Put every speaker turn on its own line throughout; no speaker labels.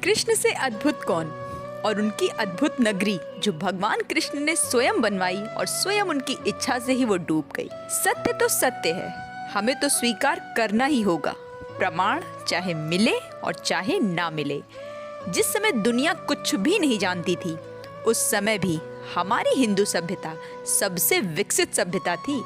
कृष्ण से अद्भुत कौन और उनकी अद्भुत नगरी जो भगवान कृष्ण ने स्वयं बनवाई और स्वयं उनकी इच्छा से ही वो डूब गई। सत्य तो सत्य है, हमें तो स्वीकार करना ही होगा, प्रमाण चाहे मिले और चाहे ना मिले। जिस समय दुनिया कुछ भी नहीं जानती थी, उस समय भी हमारी हिंदू सभ्यता सबसे विकसित सभ्यता थी।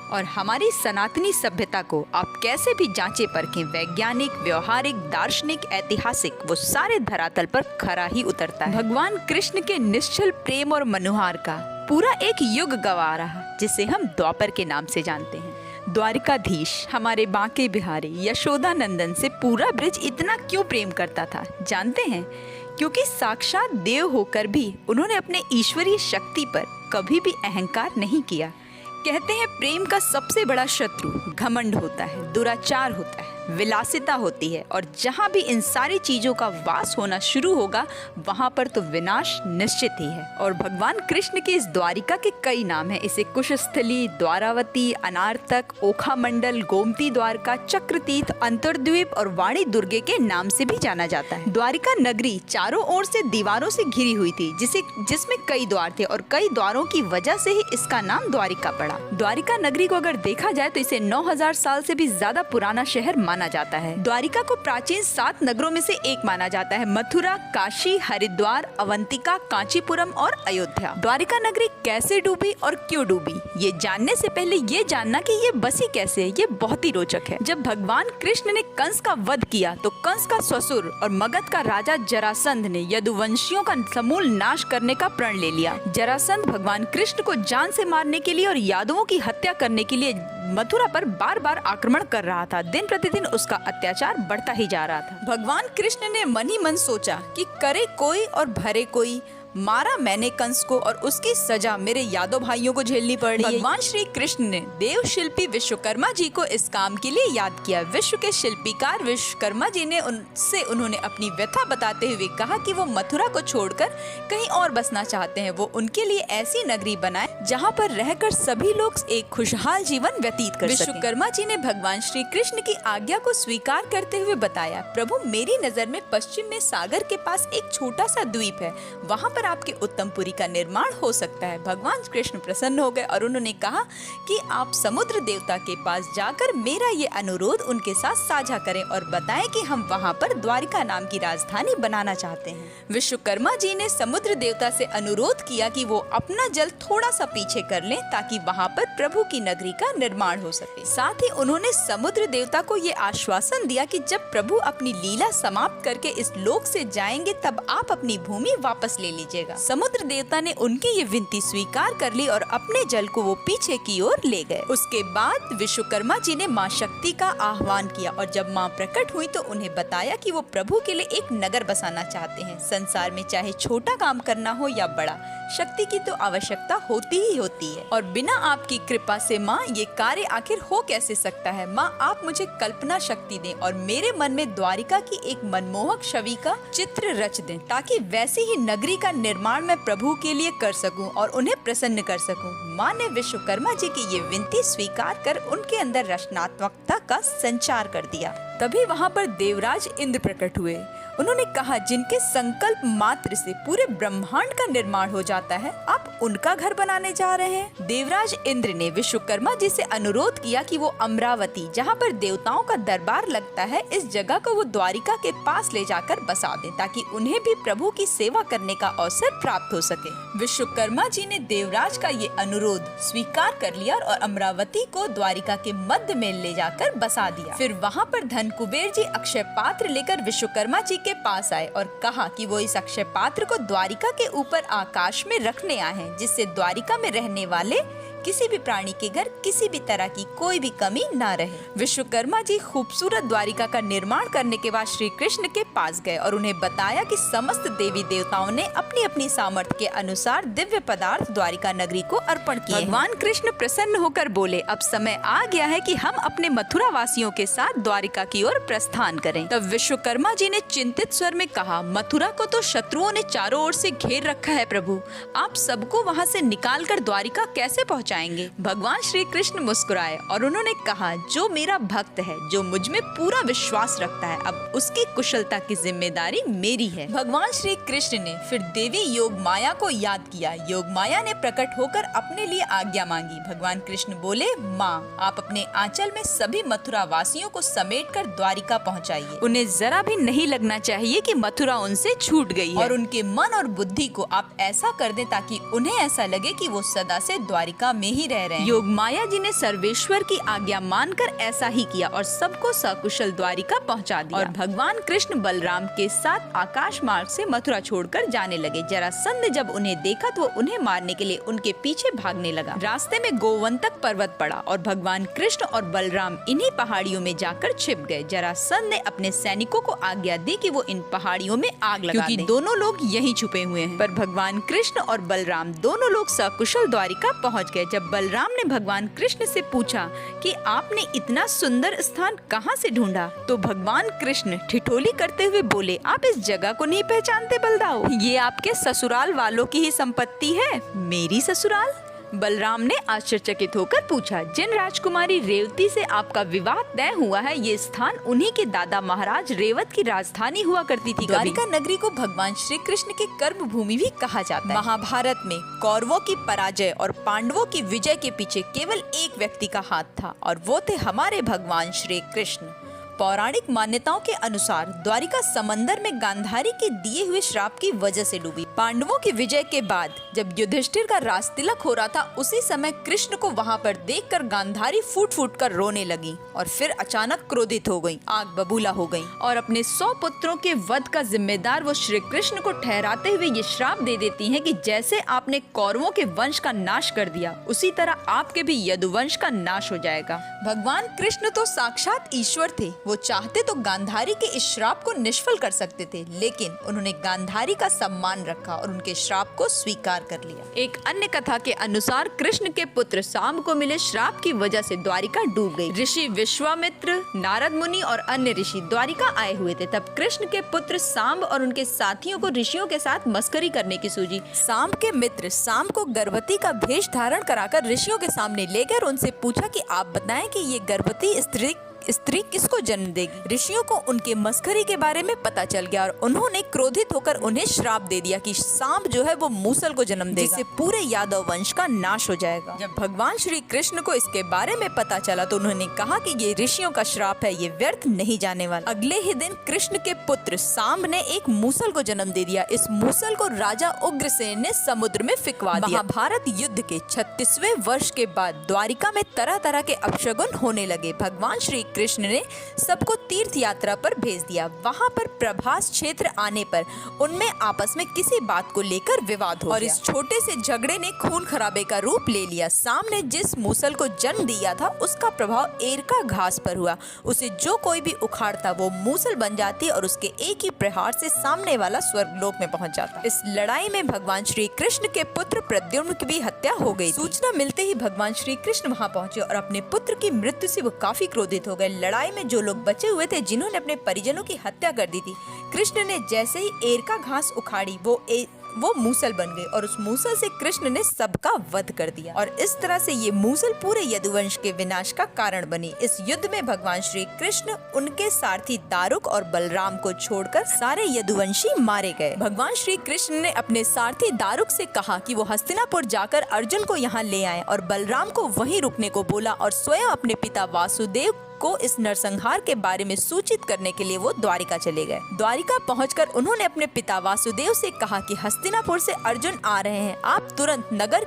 और हमारी सनातनी सभ्यता को आप कैसे भी जांचे परखें, वैज्ञानिक, व्यवहारिक, दार्शनिक, ऐतिहासिक, वो सारे धरातल पर खरा ही उतरता है। भगवान कृष्ण के निश्चल प्रेम और मनोहार का पूरा एक युग गवा रहा, जिसे हम द्वापर के नाम से जानते हैं। द्वारिकाधीश हमारे बांके बिहारी यशोदा नंदन से पूरा ब्रज इतना क्यों प्रेम करता था जानते हैं? क्योंकि साक्षात देव होकर भी उन्होंने अपने ईश्वरीय शक्ति पर कभी भी अहंकार नहीं किया। कहते हैं प्रेम का सबसे बड़ा शत्रु घमंड होता है, दुराचार होता है, विलासिता होती है, और जहाँ भी इन सारी चीजों का वास होना शुरू होगा वहाँ पर तो विनाश निश्चित ही है। और भगवान कृष्ण के इस द्वारिका के कई नाम हैं। इसे कुशस्थली, द्वारावती, अनार्तक, ओखा मंडल, गोमती द्वारका, चक्रतीर्थ, अंतरद्वीप और वाणी दुर्गे के नाम से भी जाना जाता है। द्वारिका नगरी चारों ओर से दीवारों से घिरी हुई थी, जिसमें कई द्वार थे और कई द्वारों की वजह से ही इसका नाम द्वारिका पड़ा। द्वारिका नगरी को अगर देखा जाए तो इसे 9000 साल से भी ज्यादा पुराना शहर माना जाता है। द्वारिका को प्राचीन 7 नगरों में से एक माना जाता है। मथुरा, काशी, हरिद्वार, अवंतिका, कांचीपुरम और अयोध्या। द्वारिका नगरी कैसे डूबी और क्यों डूबी, ये जानने से पहले ये जानना कि ये बसी कैसे है, ये बहुत ही रोचक है। जब भगवान कृष्ण ने कंस का वध किया तो कंस का ससुर और मगध का राजा जरासंध ने यदुवंशियों का समूल नाश करने का प्रण ले लिया। जरासंध भगवान कृष्ण को जान से मारने के लिए और यादवों की हत्या करने के लिए मथुरा पर बार बार आक्रमण कर रहा था। दिन प्रतिदिन उसका अत्याचार बढ़ता ही जा रहा था। भगवान कृष्ण ने मन ही मन सोचा कि करे कोई और भरे कोई। मारा मैंने कंस को और उसकी सजा मेरे यादव भाइयों को झेलनी पड़ रही है। भगवान श्री कृष्ण ने देव शिल्पी विश्वकर्मा जी को इस काम के लिए याद किया। विश्व के शिल्पीकार विश्वकर्मा जी ने उन्होंने अपनी व्यथा बताते हुए कहा कि वो मथुरा को छोड़कर कहीं और बसना चाहते हैं। वो उनके लिए ऐसी नगरी बनाए जहाँ पर रहकर सभी लोग एक खुशहाल जीवन व्यतीत कर सकें। विश्वकर्मा जी ने भगवान श्री कृष्ण की आज्ञा को स्वीकार करते हुए बताया, प्रभु मेरी नजर में पश्चिम में सागर के पास एक छोटा सा द्वीप है, वहाँ पर आपके उत्तमपुरी का निर्माण हो सकता है। भगवान कृष्ण प्रसन्न हो गए और उन्होंने कहा कि आप समुद्र देवता के पास जाकर मेरा ये अनुरोध उनके साथ साझा करें और बताएं कि हम वहाँ पर द्वारिका नाम की राजधानी बनाना चाहते हैं। विश्वकर्मा जी ने समुद्र देवता से अनुरोध किया कि वो अपना जल थोड़ा सा पीछे कर लें ताकि वहाँ पर प्रभु की नगरी का निर्माण हो सके। साथ ही उन्होंने समुद्र देवता को ये आश्वासन दिया कि जब प्रभु अपनी लीला समाप्त करके इस लोक से जाएंगे तब आप अपनी भूमि वापस ले लीजिएगा। समुद्र देवता ने उनकी ये विनती स्वीकार कर ली और अपने जल को वो पीछे की ओर ले गए। उसके बाद विश्वकर्मा जी ने माँ शक्ति का आह्वान किया और जब माँ प्रकट हुई तो उन्हें बताया कि वो प्रभु के लिए एक नगर बसाना चाहते हैं। संसार में चाहे छोटा काम करना हो या बड़ा, शक्ति की तो आवश्यकता होती ही होती है और बिना आपकी कृपा से माँ ये कार्य आखिर हो कैसे सकता है। माँ आप मुझे कल्पना शक्ति दें और मेरे मन में द्वारिका की एक मनमोहक छवि का चित्र रच दें ताकि वैसी ही नगरी का निर्माण मैं प्रभु के लिए कर सकूं और उन्हें प्रसन्न कर सकूं। माँ ने विश्वकर्मा जी की ये विनती स्वीकार कर उनके अंदर रचनात्मकता का संचार कर दिया। तभी वहाँ पर देवराज इंद्र प्रकट हुए। उन्होंने कहा, जिनके संकल्प मात्र से पूरे ब्रह्मांड का निर्माण हो जाता है, आप उनका घर बनाने जा रहे हैं। देवराज इंद्र ने विश्वकर्मा जी से अनुरोध किया कि वो अमरावती, जहाँ पर देवताओं का दरबार लगता है, इस जगह को वो द्वारिका के पास ले जाकर बसा दें ताकि उन्हें भी प्रभु की सेवा करने का अवसर प्राप्त हो सके। विश्वकर्मा जी ने देवराज का ये अनुरोध स्वीकार कर लिया और अमरावती को द्वारिका के मध्य में ले जाकर बसा दिया। फिर वहाँ पर धन कुबेर जी अक्षय पात्र लेकर विश्वकर्मा जी के पास आए और कहा कि वो इस अक्षय पात्र को द्वारिका के ऊपर आकाश में रखने आए हैं, जिससे द्वारिका में रहने वाले किसी भी प्राणी के घर किसी भी तरह की कोई भी कमी ना रहे। विश्वकर्मा जी खूबसूरत द्वारिका का निर्माण करने के बाद श्री कृष्ण के पास गए और उन्हें बताया कि समस्त देवी देवताओं ने अपनी अपनी सामर्थ्य के अनुसार दिव्य पदार्थ द्वारिका नगरी को अर्पण किए। भगवान कृष्ण प्रसन्न होकर बोले, अब समय आ गया है कि हम अपने मथुरा वासियों के साथ द्वारिका की ओर प्रस्थान करें। तब विश्वकर्मा जी ने चिंतित स्वर में कहा, मथुरा को तो शत्रुओं ने चारों ओर से घेर रखा है प्रभु, आप सबको वहाँ से निकाल कर द्वारिका कैसे पहुँचाएंगे? पहुंचाएंगे। भगवान श्री कृष्ण मुस्कुराए और उन्होंने कहा, जो मेरा भक्त है, जो मुझ में पूरा विश्वास रखता है, अब उसकी कुशलता की जिम्मेदारी मेरी है। भगवान श्री कृष्ण ने फिर देवी योग माया को याद किया। योग माया ने प्रकट होकर अपने लिए आज्ञा मांगी। भगवान कृष्ण बोले, माँ, आप अपने आंचल में सभी मथुरा वासियों को समेटकर द्वारिका पहुँचाइए। उन्हें जरा भी नहीं लगना चाहिए कि मथुरा उनसे छूट गई है, और उनके मन और बुद्धि को आप ऐसा कर दें ताकि उन्हें ऐसा लगे कि वो सदा से द्वारिका में ही रह रहे हैं। योग माया जी ने सर्वेश्वर की आज्ञा मानकर ऐसा ही किया और सबको सकुशल द्वारिका पहुंचा दिया। और भगवान कृष्ण बलराम के साथ आकाश मार्ग से मथुरा छोड़कर जाने लगे। जरासंध जब उन्हें देखा तो वो उन्हें मारने के लिए उनके पीछे भागने लगा। रास्ते में गोवंतक पर्वत पड़ा और भगवान कृष्ण और बलराम इन्हीं पहाड़ियों में जाकर छिप गए। जरासंध ने अपने सैनिकों को आज्ञा दी कि वो इन पहाड़ियों में आग लगा दें, क्योंकि दोनों लोग यहीं छुपे हुए हैं। पर भगवान कृष्ण और बलराम दोनों लोग सकुशल द्वारिका पहुंच गए। जब बलराम ने भगवान कृष्ण से पूछा कि आपने इतना सुंदर स्थान कहां से ढूंढा, तो भगवान कृष्ण ठिठोली करते हुए बोले, आप इस जगह को नहीं पहचानते बलदाऊ? ये आपके ससुराल वालों की ही संपत्ति है। मेरी ससुराल? बलराम ने आश्चर्यचकित होकर पूछा, जिन राजकुमारी रेवती से आपका विवाह तय हुआ है, ये स्थान उन्हीं के दादा महाराज रेवत की राजधानी हुआ करती थी। द्वारिका नगरी को भगवान श्री कृष्ण की कर्म भूमि भी कहा जाता है। महाभारत में कौरवों की पराजय और पांडवों की विजय के पीछे केवल एक व्यक्ति का हाथ था, और वो थे हमारे भगवान श्री कृष्ण। पौराणिक मान्यताओं के अनुसार द्वारिका समंदर में गांधारी के दिए हुए श्राप की वजह से डूबी। पांडवों की विजय के बाद जब युधिष्ठिर का राज तिलक हो रहा था, उसी समय कृष्ण को वहां पर देखकर गांधारी फूट फूट कर रोने लगी और फिर अचानक क्रोधित हो गयी, आग बबूला हो गयी और अपने 100 पुत्रों के वध का जिम्मेदार वो श्री कृष्ण को ठहराते हुए ये श्राप दे देती हैं कि जैसे आपने कौरवों के वंश का नाश कर दिया, उसी तरह आपके भी यदुवंश का नाश हो जाएगा। भगवान कृष्ण तो साक्षात ईश्वर थे। वो चाहते तो गांधारी के इस श्राप को निष्फल कर सकते थे, लेकिन उन्होंने गांधारी का सम्मान रखा और उनके श्राप को स्वीकार कर लिया। एक अन्य कथा के अनुसार कृष्ण के पुत्र सांब को मिले श्राप की वजह से द्वारिका डूब गई। ऋषि विश्वामित्र, नारद मुनि और अन्य ऋषि द्वारिका आए हुए थे। तब कृष्ण के पुत्र सांब और उनके साथियों को ऋषियों के साथ मस्करी करने की सूझी। सांब के मित्र सांब को गर्भवती का भेष धारण कराकर ऋषियों के सामने ले गए और उनसे पूछा कि आप बताएं कि ये गर्भवती स्त्री किसको जन्म देगी। ऋषियों को उनके मस्करी के बारे में पता चल गया और उन्होंने क्रोधित होकर उन्हें श्राप दे दिया कि सांब जो है वो मूसल को जन्म देगा, जिससे पूरे यादव वंश का नाश हो जाएगा। जब भगवान श्री कृष्ण को इसके बारे में पता चला तो उन्होंने कहा कि ये ऋषियों का श्राप है, ये व्यर्थ नहीं जाने वाला। अगले ही दिन कृष्ण के पुत्र सांब ने एक मूसल को जन्म दे दिया। इस मूसल को राजा उग्रसेन ने समुद्र में फिकवा दिया। महाभारत युद्ध के 36वें वर्ष के बाद द्वारिका में तरह तरह के अपशगुन होने लगे। भगवान श्री कृष्ण ने सबको तीर्थ यात्रा पर भेज दिया। वहाँ पर प्रभास क्षेत्र आने पर उनमें आपस में किसी बात को लेकर विवाद हो गया और इस छोटे से झगड़े ने खून खराबे का रूप ले लिया। सांब ने जिस मूसल को जन्म दिया था उसका प्रभाव एरका घास पर हुआ। उसे जो कोई भी उखाड़ता वो मूसल बन जाती और उसके एक ही प्रहार से सामने वाला स्वर्गलोक में पहुंच जाता। इस लड़ाई में भगवान श्री कृष्ण के पुत्र प्रद्युम्न की भी हत्या हो गई। सूचना मिलते ही भगवान श्री कृष्ण वहाँ पहुँचे और अपने पुत्र की मृत्यु से वो काफी क्रोधित हो गए। लड़ाई में जो लोग बचे हुए थे, जिन्होंने अपने परिजनों की हत्या कर दी थी, कृष्ण ने जैसे ही एरका घास उखाड़ी वो मूसल बन गई और उस मूसल से कृष्ण ने सबका वध कर दिया और इस तरह से ये मूसल पूरे यदुवंश के विनाश का कारण बनी। इस युद्ध में भगवान श्री कृष्ण, उनके सारथी दारुक और बलराम को छोड़कर सारे यदुवंशी मारे गए। भगवान श्री कृष्ण ने अपने सारथी दारुक से कहा कि वो हस्तिनापुर जाकर अर्जुन को यहाँ ले आए और बलराम को वहीं रुकने को बोला और स्वयं अपने पिता वासुदेव को इस नरसंहार के बारे में सूचित करने के लिए वो द्वारिका चले गए। द्वारिका पहुंचकर उन्होंने अपने पिता वासुदेव से कहा कि हस्तिनापुर से अर्जुन आ रहे हैं, आप तुरंत नगर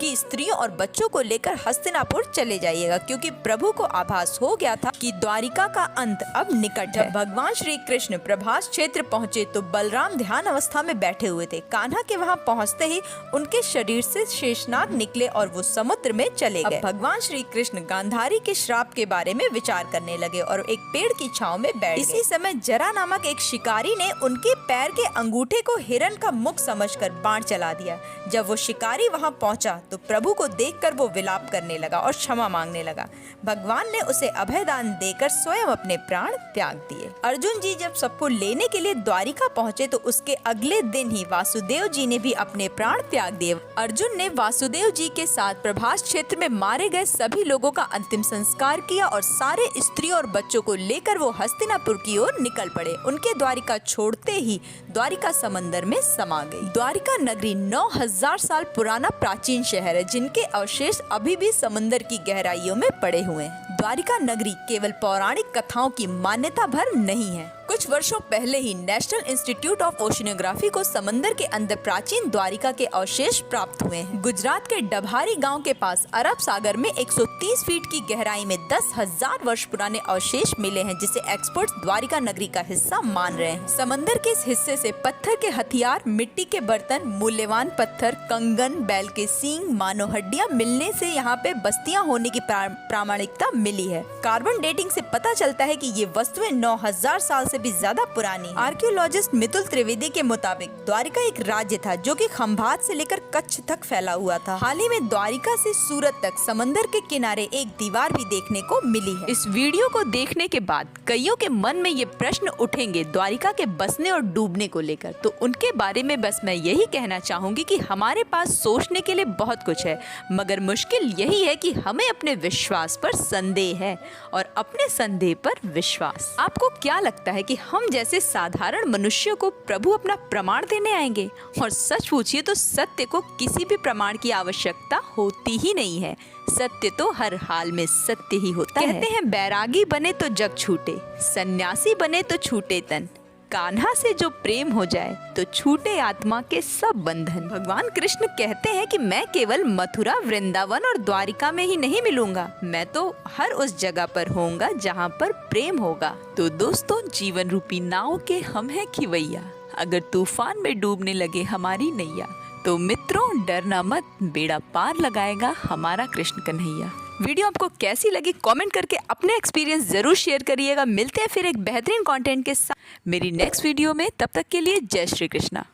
की स्त्रियों और बच्चों को लेकर हस्तिनापुर चले जाइएगा, क्योंकि प्रभु को आभास हो गया था कि द्वारिका का अंत अब निकट है। भगवान श्री कृष्ण प्रभास क्षेत्र पहुँचे तो बलराम ध्यान अवस्था में बैठे हुए थे। कान्हा के वहाँ पहुँचते ही उनके शरीर से शेषनाग निकले और वो समुद्र में चले गए। भगवान श्री कृष्ण गांधारी के श्राप के बारे में विचार करने लगे और एक पेड़ की छांव में बैठ गए। इसी समय जरा नामक एक शिकारी ने उनके पैर के अंगूठे को हिरण का मुख समझकर बाण चला दिया। जब वो शिकारी वहाँ पहुँचा तो प्रभु को देखकर वो विलाप करने लगा और क्षमा मांगने लगा। भगवान ने उसे अभयदान देकर स्वयं अपने प्राण त्याग दिए। अर्जुन जी जब सबको लेने के लिए द्वारिका पहुँचे तो उसके अगले दिन ही वासुदेव जी ने भी अपने प्राण त्याग दिए। अर्जुन ने वासुदेव जी के साथ प्रभास क्षेत्र में मारे गए सभी लोगों का अंतिम संस्कार किया और सारे स्त्री और बच्चों को लेकर वो हस्तिनापुर की ओर निकल पड़े। उनके द्वारिका छोड़ते ही द्वारिका समंदर में समा गई। द्वारिका नगरी 9000 साल पुराना प्राचीन शहर है, जिनके अवशेष अभी भी समंदर की गहराइयों में पड़े हुए हैं। द्वारिका नगरी केवल पौराणिक कथाओं की मान्यता भर नहीं है। कुछ वर्षों पहले ही नेशनल इंस्टीट्यूट ऑफ ओशिनोग्राफी को समंदर के अंदर प्राचीन द्वारिका के अवशेष प्राप्त हुए हैं। गुजरात के डभारी गांव के पास अरब सागर में 130 फीट की गहराई में 10,000 वर्ष पुराने अवशेष मिले हैं, जिसे एक्सपर्ट्स द्वारिका नगरी का हिस्सा मान रहे हैं। समंदर के इस हिस्से से पत्थर के हथियार, मिट्टी के बर्तन, मूल्यवान पत्थर, कंगन, बैल के सींग, मानव हड्डियां मिलने से यहाँ पे बस्तियां होने की प्रामाणिकता मिली है। कार्बन डेटिंग से पता चलता है कि ये वस्तुएं 9000 साल से भी ज्यादा पुरानी। आर्कियोलॉजिस्ट मितुल त्रिवेदी के मुताबिक द्वारिका एक राज्य था जो कि खंभात से लेकर कच्छ तक फैला हुआ था। हाल ही में द्वारिका से सूरत तक समंदर के किनारे एक दीवार भी देखने को मिली है। इस वीडियो को देखने के बाद कईयों के मन में ये प्रश्न उठेंगे द्वारिका के बसने और डूबने को लेकर, तो उनके बारे में बस मैं यही कहना चाहूंगी कि हमारे पास सोचने के लिए बहुत कुछ है, मगर मुश्किल यही है कि हमें अपने विश्वास पर संदेह है और अपने संदेह पर विश्वास। आपको क्या लगता है कि हम जैसे साधारण मनुष्यों को प्रभु अपना प्रमाण देने आएंगे? और सच पूछिए तो सत्य को किसी भी प्रमाण की आवश्यकता होती ही नहीं है। सत्य तो हर हाल में सत्य ही होता है। कहते हैं बैरागी बने तो जग छूटे, सन्यासी बने तो छूटे तन, कान्हा से जो प्रेम हो जाए तो छूटे आत्मा के सब बंधन। भगवान कृष्ण कहते हैं कि मैं केवल मथुरा, वृंदावन और द्वारिका में ही नहीं मिलूंगा, मैं तो हर उस जगह पर होऊंगा जहाँ पर प्रेम होगा। तो दोस्तों, जीवन रूपी नाव के हम हैं खिवैया, अगर तूफान में डूबने लगे हमारी नैया, तो मित्रों डरना मत, बेड़ा पार लगाएगा हमारा कृष्ण कन्हैया। वीडियो आपको कैसी लगी कमेंट करके अपने एक्सपीरियंस जरूर शेयर करिएगा। मिलते हैं फिर एक बेहतरीन कंटेंट के साथ मेरी नेक्स्ट वीडियो में, तब तक के लिए जय श्री कृष्णा।